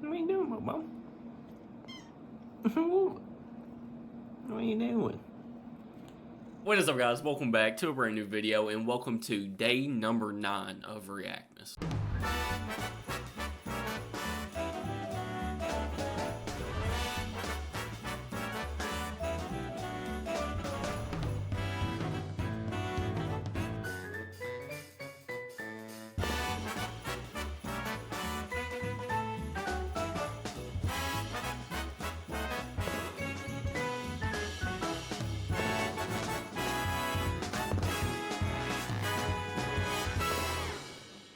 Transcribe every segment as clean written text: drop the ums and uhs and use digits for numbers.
What you doing, Bobo? What are you doing? What is up, guys? Welcome back to a brand new video, and welcome to day number 9 of Reactmas.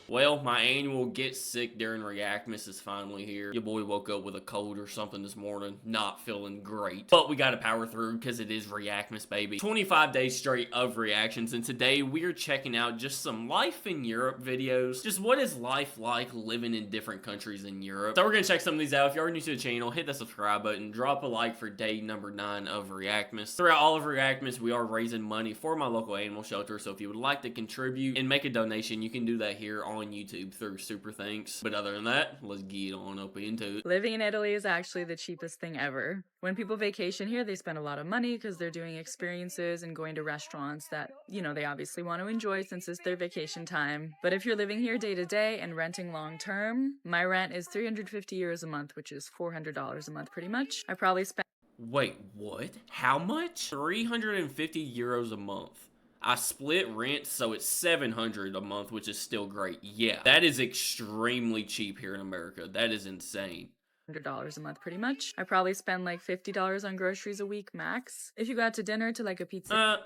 Well, my annual get sick during Reactmas is finally here. Your boy woke up with a cold or something this morning, not feeling great. But we gotta power through because it is Reactmas, baby. 25 days straight of reactions, and today we're checking out just some life in Europe videos. Just what is life like living in different countries in Europe. So we're gonna check some of these out. If you're new to the channel, hit that subscribe button, drop a like for day number 9 of Reactmas. Throughout all of Reactmas, we are raising money for my local animal shelter, so if you would like to contribute and make a donation, you can do that here on YouTube through Super Thanks. But other than that, let's get on up into it. Living in Italy is actually the cheapest thing ever. When people vacation here, they spend a lot of money because they're doing experiences and going to restaurants that, they obviously want to enjoy since it's their vacation time. But if you're living here day to day and renting long term, my rent is 350 euros a month, which is $400 a month pretty much. I probably spent... Wait, what? How much? 350 euros a month. I split rent, so it's 700 a month, which is still great. Yeah, that is extremely cheap here in America. That is insane. $100 a month pretty much. I probably spend like $50 on groceries a week max. If you go out to dinner to like a pizza...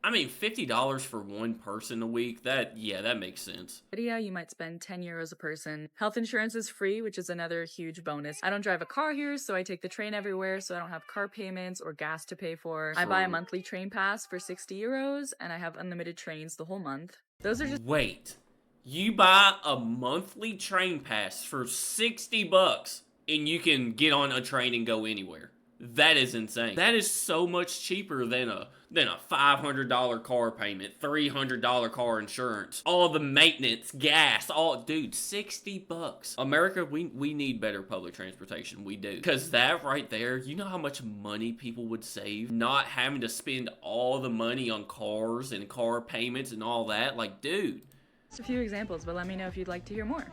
I mean, $50 for one person a week, that makes sense. Yeah, you might spend 10 euros a person. Health insurance is free, which is another huge bonus. I don't drive a car here, so I take the train everywhere, so I don't have car payments or gas to pay for. I buy a monthly train pass for 60 euros, and I have unlimited trains the whole month. Those are just... Wait, you buy a monthly train pass for 60 bucks, and you can get on a train and go anywhere. That is insane. That is so much cheaper than a $500 car payment, $300 car insurance, all the maintenance, gas, dude, 60 bucks. America, we need better public transportation. We do. Because that right there, you know how much money people would save not having to spend all the money on cars and car payments and all that? Like, dude. Just a few examples, but let me know if you'd like to hear more.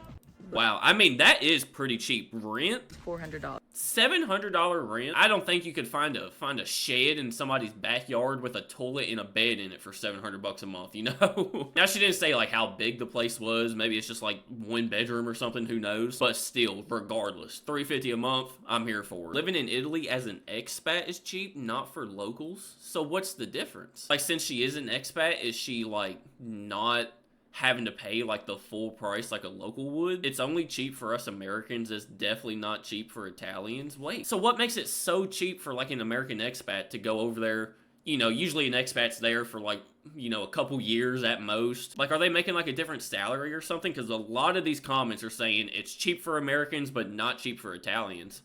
Wow, I mean, that is pretty cheap. Rent? $400. $700 rent? I don't think you could find a shed in somebody's backyard with a toilet and a bed in it for 700 bucks a month, you know? Now, she didn't say, like, how big the place was. Maybe it's just, like, 1 bedroom or something, who knows? But still, regardless, $350 a month, I'm here for it. Living in Italy as an expat is cheap, not for locals. So what's the difference? Like, since she is an expat, is she, like, not having to pay like the full price like a local would? It's only cheap for us Americans. It's definitely not cheap for Italians. Wait, so what makes it so cheap for like an American expat to go over there? Usually an expat's there for like, a couple years at most. Like, are they making like a different salary or something? Because a lot of these comments are saying it's cheap for Americans but not cheap for Italians.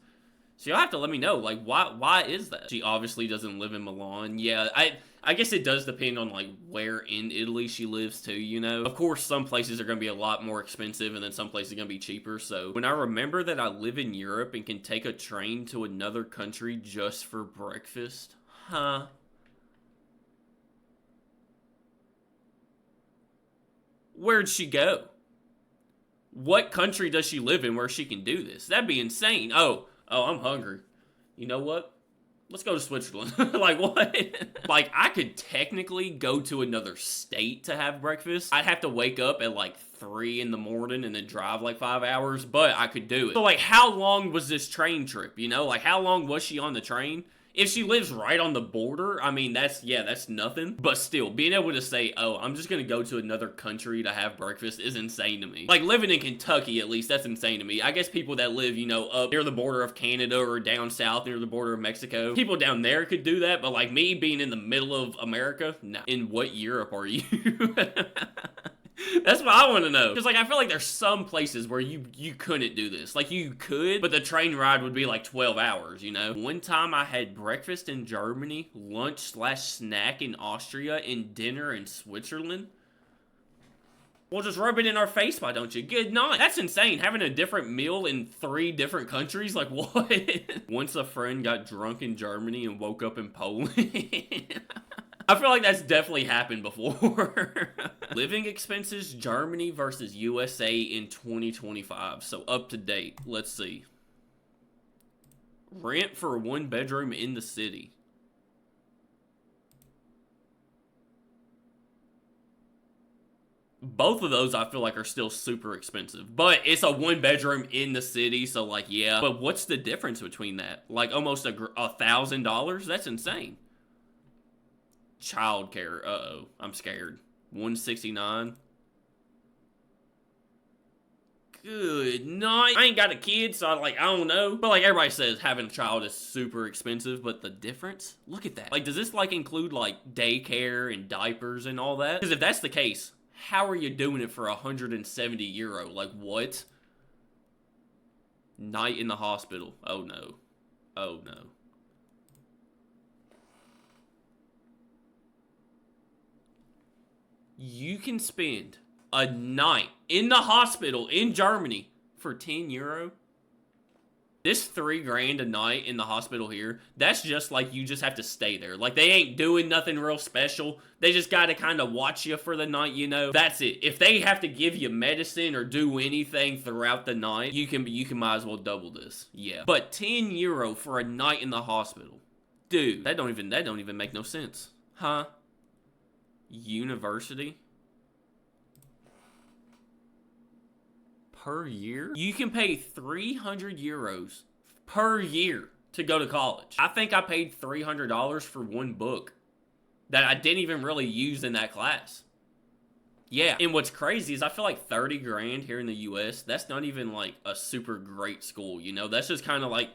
So you'll have to let me know, like, why is that? She obviously doesn't live in Milan. Yeah, I guess it does depend on, like, where in Italy she lives, too, Of course, some places are going to be a lot more expensive, and then some places are going to be cheaper. So when I remember that I live in Europe and can take a train to another country just for breakfast, huh? Where'd she go? What country does she live in where she can do this? That'd be insane. Oh, I'm hungry. You know what? Let's go to Switzerland. Like, what? Like, I could technically go to another state to have breakfast. I'd have to wake up at, like, 3 in the morning and then drive, like, 5 hours, but I could do it. So, like, how long was this train trip, Like, how long was she on the train? If she lives right on the border, I mean, that's nothing. But still, being able to say, oh, I'm just gonna go to another country to have breakfast is insane to me. Like, living in Kentucky, at least, that's insane to me. I guess people that live, up near the border of Canada or down south near the border of Mexico, people down there could do that, but like me being in the middle of America, no. In what Europe are you? That's what I want to know. Because, like, I feel like there's some places where you couldn't do this. Like, you could, but the train ride would be, like, 12 hours, One time I had breakfast in Germany, lunch/snack in Austria, and dinner in Switzerland. Well, just rub it in our face, why don't you? Good night. That's insane. Having a different meal in 3 different countries? Like, what? Once a friend got drunk in Germany and woke up in Poland. I feel like that's definitely happened before. Living expenses, Germany versus USA in 2025. So up to date. Let's see. Rent for a 1-bedroom in the city. Both of those I feel like are still super expensive, but it's a 1-bedroom in the city, so like, yeah. But what's the difference between that? Like almost $1,000? That's insane. Childcare, uh-oh, I'm scared. 169. Good night. I ain't got a kid, so I don't know. But like everybody says, having a child is super expensive, but the difference? Look at that. Like, does this like include like daycare and diapers and all that? Because if that's the case, how are you doing it for €170? Like, what? Night in the hospital. Oh, no. Oh, no. You can spend a night in the hospital in Germany for €10? This $3 a night in the hospital here, that's just like you just have to stay there. Like, they ain't doing nothing real special. They just gotta kind of watch you for the night, you know? That's it. If they have to give you medicine or do anything throughout the night, you can might as well double this. Yeah. But €10 for a night in the hospital. Dude, that don't even make no sense. Huh? University? Per year? You can pay €300 per year to go to college. I think I paid $300 for one book that I didn't even really use in that class. Yeah, and what's crazy is I feel like 30 grand here in the US, that's not even like a super great school, you know? That's just kind of like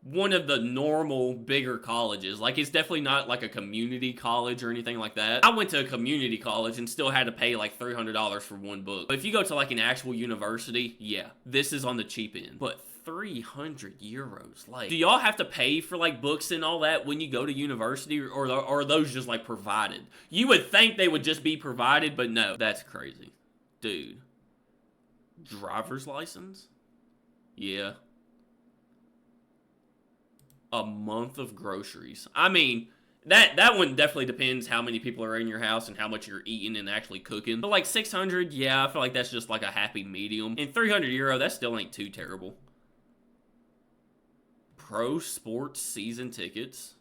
one of the normal bigger colleges. Like, it's definitely not like a community college or anything like that. I went to a community college and still had to pay like $300 for one book. But if you go to like an actual university, yeah, this is on the cheap end. But €300, like, do y'all have to pay for like books and all that when you go to university, or are those just like provided? You would think they would just be provided, but no. That's crazy. Dude. Driver's license? Yeah. A month of groceries. I mean, that one definitely depends how many people are in your house and how much you're eating and actually cooking. But like 600, yeah, I feel like that's just like a happy medium. And €300, that still ain't too terrible. Pro sports season tickets.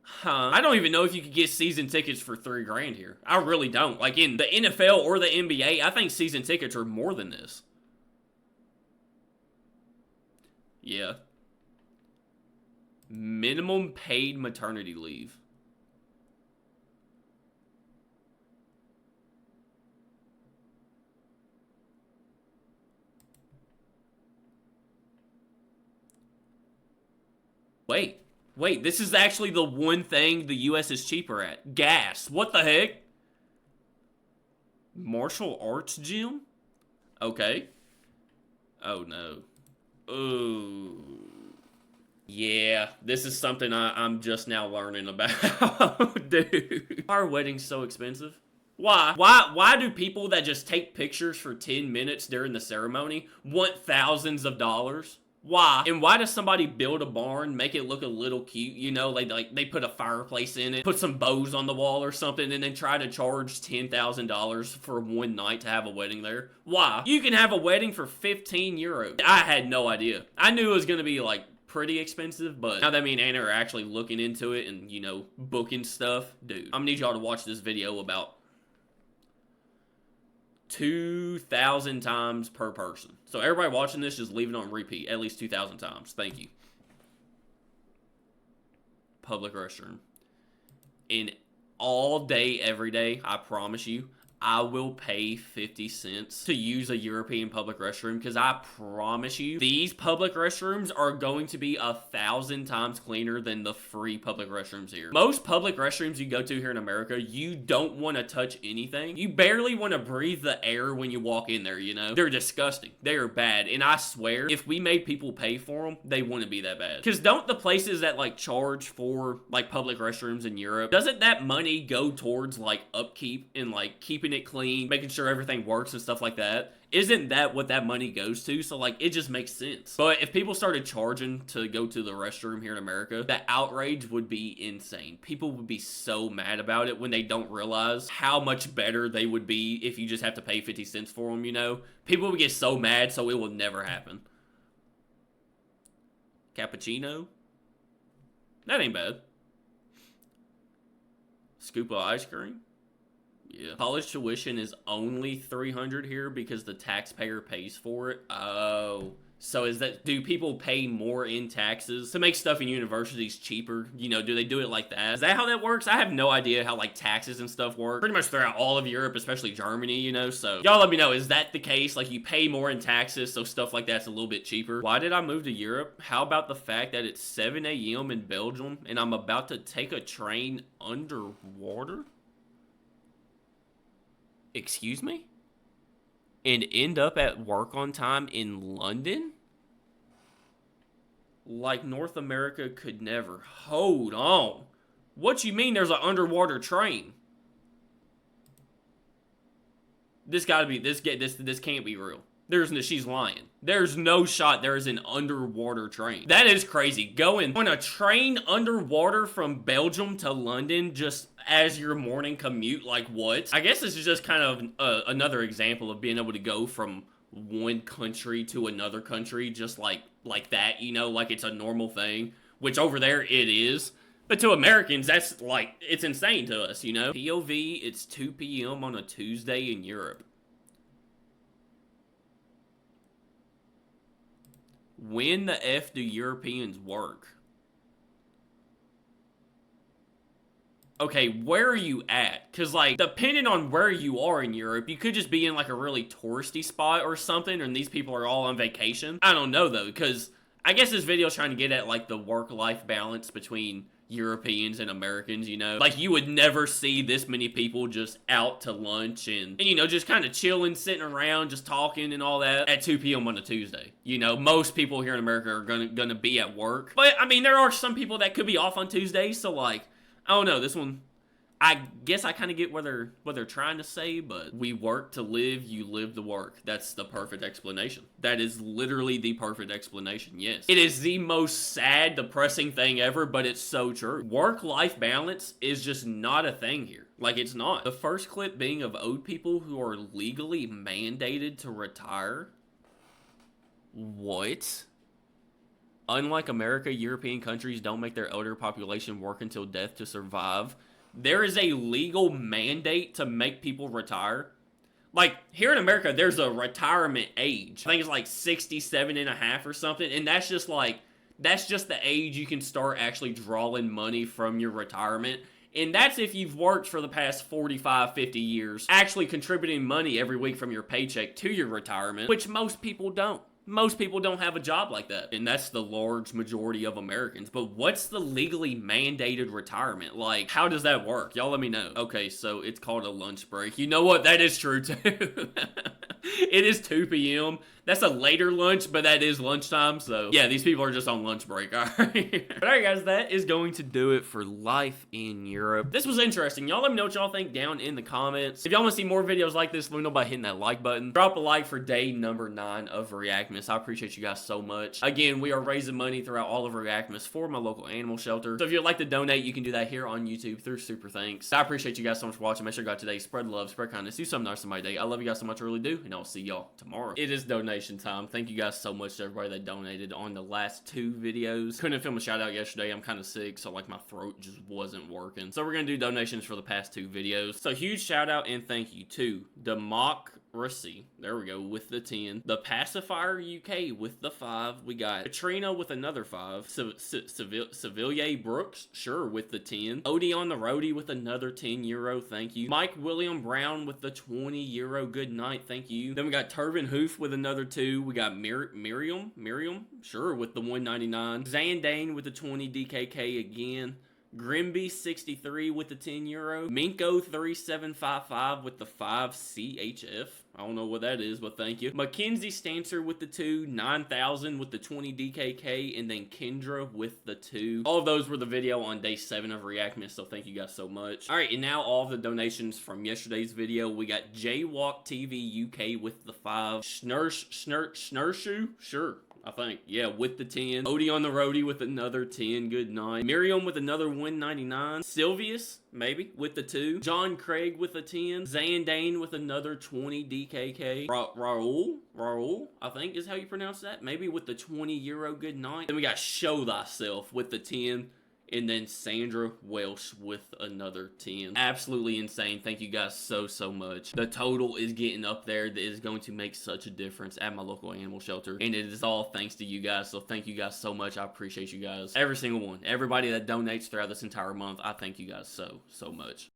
Huh. I don't even know if you could get season tickets for $3 here. I really don't. Like in the NFL or the NBA, I think season tickets are more than this. Yeah. Minimum paid maternity leave. Wait, this is actually the one thing the US is cheaper at. Gas. What the heck? Martial arts gym? Okay. Oh no. Ooh. Yeah, this is something I'm just now learning about. Dude. Why are weddings so expensive? Why? Why do people that just take pictures for 10 minutes during the ceremony want thousands of dollars? Why? And why does somebody build a barn, make it look a little cute, you know, they put a fireplace in it, put some bows on the wall or something, and then try to charge $10,000 for one night to have a wedding there? Why? You can have a wedding for €15. I had no idea. I knew it was gonna be like pretty expensive, but now that me and Anna are actually looking into it and, you know, booking stuff, dude, I'm gonna need y'all to watch this video about 2,000 times per person. So everybody watching this, just leave it on repeat at least 2,000 times. Thank you. Public restroom. And all day, every day, I promise you, I will pay 50 cents to use a European public restroom, because I promise you, these public restrooms are going to be 1,000 times cleaner than the free public restrooms here. Most public restrooms you go to here in America, you don't want to touch anything. You barely want to breathe the air when you walk in there, you know? They're disgusting. They are bad. And I swear, if we made people pay for them, they wouldn't be that bad. Because don't the places that like charge for like public restrooms in Europe, doesn't that money go towards like upkeep and like keeping keeping it clean, making sure everything works and stuff like that. Isn't that what that money goes to? So, like, it just makes sense. But if people started charging to go to the restroom here in America, the outrage would be insane. People would be so mad about it when they don't realize how much better they would be if you just have to pay 50 cents for them, you know? People would get so mad, so it will never happen. Cappuccino? That ain't bad. Scoop of ice cream? Yeah. College tuition is only $300 here because the taxpayer pays for it. Oh. So do people pay more in taxes to make stuff in universities cheaper? You know, do they do it like that? Is that how that works? I have no idea how, like, taxes and stuff work. Pretty much throughout all of Europe, especially Germany, you know? So y'all let me know, is that the case? Like, you pay more in taxes, so stuff like that's a little bit cheaper? Why did I move to Europe? How about the fact that it's 7 a.m. in Belgium and I'm about to take a train underwater? Excuse me? And end up at work on time in London? Like North America could never. Hold on. What you mean there's an underwater train? This gotta be, this can't be real. She's lying. There's no shot there is an underwater train. That is crazy. Going on a train underwater from Belgium to London just as your morning commute, like what? I guess this is just kind of another example of being able to go from one country to another country just like that, you know, like it's a normal thing, which over there it is. But to Americans, that's like, it's insane to us, you know? POV, it's 2 p.m. on a Tuesday in Europe. When the F do Europeans work? Okay, where are you at? Because, like, depending on where you are in Europe, you could just be in, like, a really touristy spot or something, and these people are all on vacation. I don't know, though, because I guess this video is trying to get at, like, the work-life balance between Europeans and Americans, you know? Like, you would never see this many people just out to lunch and you know, just kind of chilling, sitting around, just talking and all that at 2 p.m. on a Tuesday. You know, most people here in America are gonna be at work. But, I mean, there are some people that could be off on Tuesdays, so, like, I don't know, this one, I guess I kind of get what they're trying to say, but we work to live, you live to work. That's the perfect explanation. That is literally the perfect explanation, yes. It is the most sad, depressing thing ever, but it's so true. Work-life balance is just not a thing here. Like, it's not. The first clip being of old people who are legally mandated to retire. What? Unlike America, European countries don't make their elder population work until death to survive. There is a legal mandate to make people retire. Like, here in America, there's a retirement age. I think it's like 67 and a half or something. And that's just the age you can start actually drawing money from your retirement. And that's if you've worked for the past 45, 50 years, actually contributing money every week from your paycheck to your retirement, which most people don't. Most people don't have a job like that, and that's the large majority of Americans. But what's the legally mandated retirement? Like, how does that work? Y'all let me know. Okay, so it's called a lunch break. You know what? That is true, too. It is 2 p.m. That's a later lunch, but that is lunchtime, so yeah, these people are just on lunch break, alright? Alright guys, that is going to do it for life in Europe. This was interesting. Y'all let me know what y'all think down in the comments. If y'all want to see more videos like this, let me know by hitting that like button. Drop a like for day number 9 of Reactmas. I appreciate you guys so much. Again, we are raising money throughout all of Reactmas for my local animal shelter. So if you'd like to donate, you can do that here on YouTube through Super Thanks. I appreciate you guys so much for watching. Make sure you guys today spread love, spread kindness, do something nice in my day. I love you guys so much, I really do, and I'll see y'all tomorrow. It is donation time. Thank you guys so much to everybody that donated on the last 2 videos. Couldn't film a shout out yesterday. I'm kind of sick, so like my throat just wasn't working. So we're gonna do donations for the past 2 videos. So huge shout out and thank you to Democracy. There we go with the 10. The Pacifier UK with the 5. We got Katrina with another 5. Seville Brooks, sure, with the 10. Odie on the Roadie with another €10. Thank you. Mike William Brown with the €20. Good night. Thank you. Then we got Turvin Hoof with another 2. We got Miriam, sure, with the $1.99. Zandane with the 20 DKK again. Grimby 63 with the €10. Minko 3755 with the 5 CHF. I don't know what that is, but thank you. Mackenzie Stancer with the 2, 9,000 with the 20 DKK, and then Kendra with the 2. All of those were the video on day 7 of Reactmas, so thank you guys so much. Alright, and now all of the donations from yesterday's video. We got Jaywalk TV UK with the 5. Schnershoe? Sure. I think. Yeah, with the 10. Odie on the roadie with another 10. Good night. Miriam with another 199. Sylvius, maybe, with the 2. John Craig with a 10. Zandane with another 20 DKK. Raul, I think is how you pronounce that. Maybe with the €20. Good night. Then we got Show Thyself with the 10. And then Sandra Welsh with another 10. Absolutely insane. Thank you guys so much. The total is getting up there. That is going to make such a difference at my local animal shelter. And it is all thanks to you guys. So thank you guys so much. I appreciate you guys. Every single one. Everybody that donates throughout this entire month. I thank you guys so much.